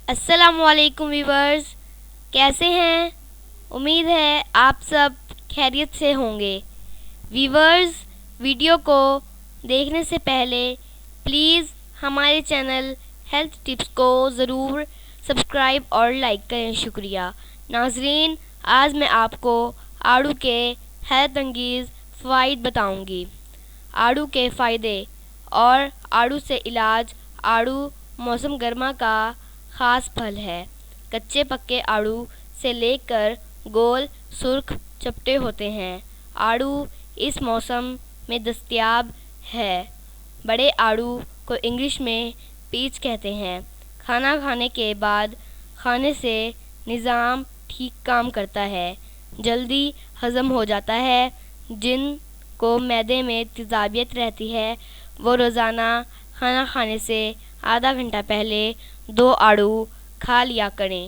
السلام علیکم ویورز، کیسے ہیں؟ امید ہے آپ سب خیریت سے ہوں گے۔ ویورز، ویڈیو کو دیکھنے سے پہلے پلیز ہمارے چینل ہیلتھ ٹپس کو ضرور سبسکرائب اور لائک کریں، شکریہ۔ ناظرین، آج میں آپ کو آڑو کے حیرت انگیز فوائد بتاؤں گی۔ آڑو کے فائدے اور آڑو سے علاج۔ آڑو موسم گرما کا خاص پھل ہے۔ کچے پکے آڑو سے لے کر گول سرخ چپٹے ہوتے ہیں۔ آڑو اس موسم میں دستیاب ہے۔ بڑے آڑو کو انگلش میں پیچ کہتے ہیں۔ کھانا کھانے کے بعد کھانے سے نظام ٹھیک کام کرتا ہے، جلدی ہضم ہو جاتا ہے۔ جن کو معدے میں تیزابیت رہتی ہے وہ روزانہ کھانا کھانے سے آدھا گھنٹہ پہلے 2 آڑو کھا لیا کریں۔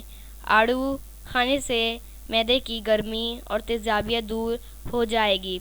آڑو کھانے سے معدے کی گرمی اور تیزابیت دور ہو جائے گی۔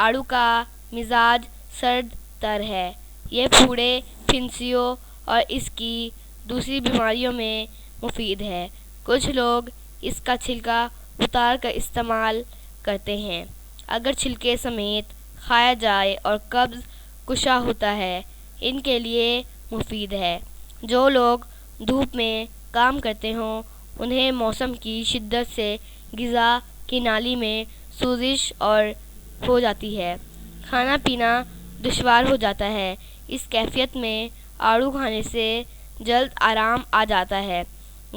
آڑو کا مزاج سرد تر ہے۔ یہ پھوڑے، پھنسیوں اور اس کی دوسری بیماریوں میں مفید ہے۔ کچھ لوگ اس کا چھلکا اتار کر استعمال کرتے ہیں۔ اگر چھلکے سمیت کھایا جائے اور قبض کشا ہوتا ہے، ان کے لیے مفید ہے۔ جو لوگ دھوپ میں کام کرتے ہوں انہیں موسم کی شدت سے غذا کی نالی میں سوزش اور ہو جاتی ہے، کھانا پینا دشوار ہو جاتا ہے۔ اس کیفیت میں آڑو کھانے سے جلد آرام آ جاتا ہے۔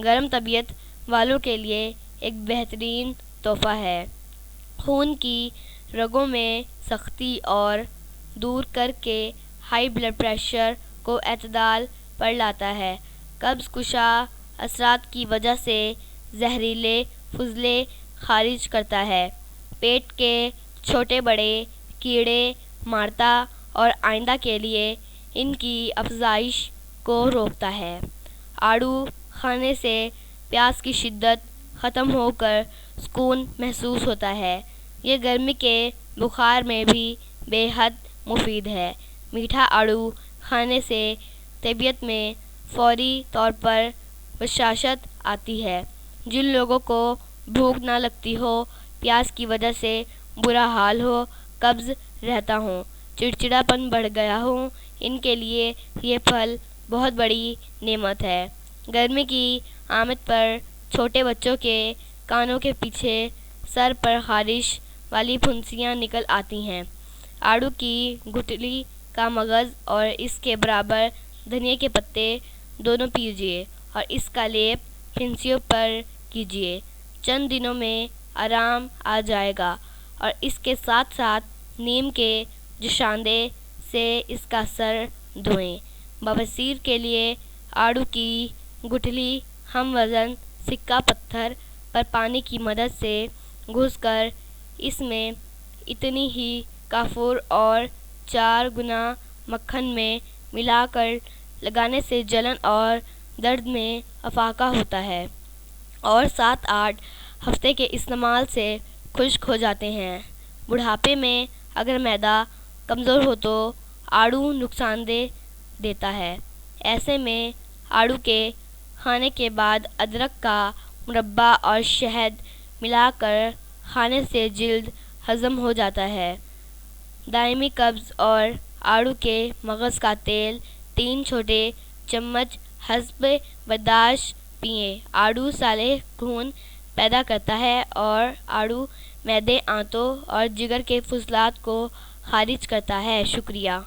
گرم طبیعت والوں کے لیے ایک بہترین تحفہ ہے۔ خون کی رگوں میں سختی اور دور کر کے ہائی بلڈ پریشر کو اعتدال پر لاتا ہے۔ قبض کشا اثرات کی وجہ سے زہریلے فضلے خارج کرتا ہے۔ پیٹ کے چھوٹے بڑے کیڑے مارتا اور آئندہ کے لیے ان کی افزائش کو روکتا ہے۔ آڑو کھانے سے پیاس کی شدت ختم ہو کر سکون محسوس ہوتا ہے۔ یہ گرمی کے بخار میں بھی بے حد مفید ہے۔ میٹھا آڑو کھانے سے طبیعت میں فوری طور پر بشاشت آتی ہے۔ جن لوگوں کو بھوک نہ لگتی ہو، پیاس کی وجہ سے برا حال ہو، قبض رہتا ہو، چڑچڑاپن بڑھ گیا ہو، ان کے لیے یہ پھل بہت بڑی نعمت ہے۔ گرمی کی آمد پر چھوٹے بچوں کے کانوں کے پیچھے سر پر خارش والی پھنسیاں نکل آتی ہیں۔ آڑو کی گٹھلی کا مغز اور اس کے برابر دھنیا کے پتے دونوں پیجیے اور اس کا لیپ پھنسیوں پر کیجیے۔ چند دنوں میں آرام آ جائے گا۔ اور اس کے ساتھ ساتھ نیم کے جوشاندے سے اس کا سر دھوئیں۔ بواسیر کے لیے آڑو کی گٹھلی ہم وزن سکہ پتھر پر پانی کی مدد سے گھس کر اس میں اتنی ہی کافور اور 4 گنا مکھن میں ملا کر لگانے سے جلن اور درد میں افاقہ ہوتا ہے اور 7-8 ہفتے کے استعمال سے خشک ہو جاتے ہیں۔ بڑھاپے میں اگر معدہ کمزور ہو تو آڑو نقصان دہ دیتا ہے۔ ایسے میں آڑو کے کھانے کے بعد ادرک کا مربع اور شہد ملا کر کھانے سے جلد ہضم ہو جاتا ہے۔ دائمی قبض اور آڑو کے مغز کا تیل 3 چھوٹے چمچ حسب برداشت پئیں۔ آڑو صالح خون پیدا کرتا ہے اور آڑو معدے، آنتوں اور جگر کے فضلات کو خارج کرتا ہے۔ شکریہ۔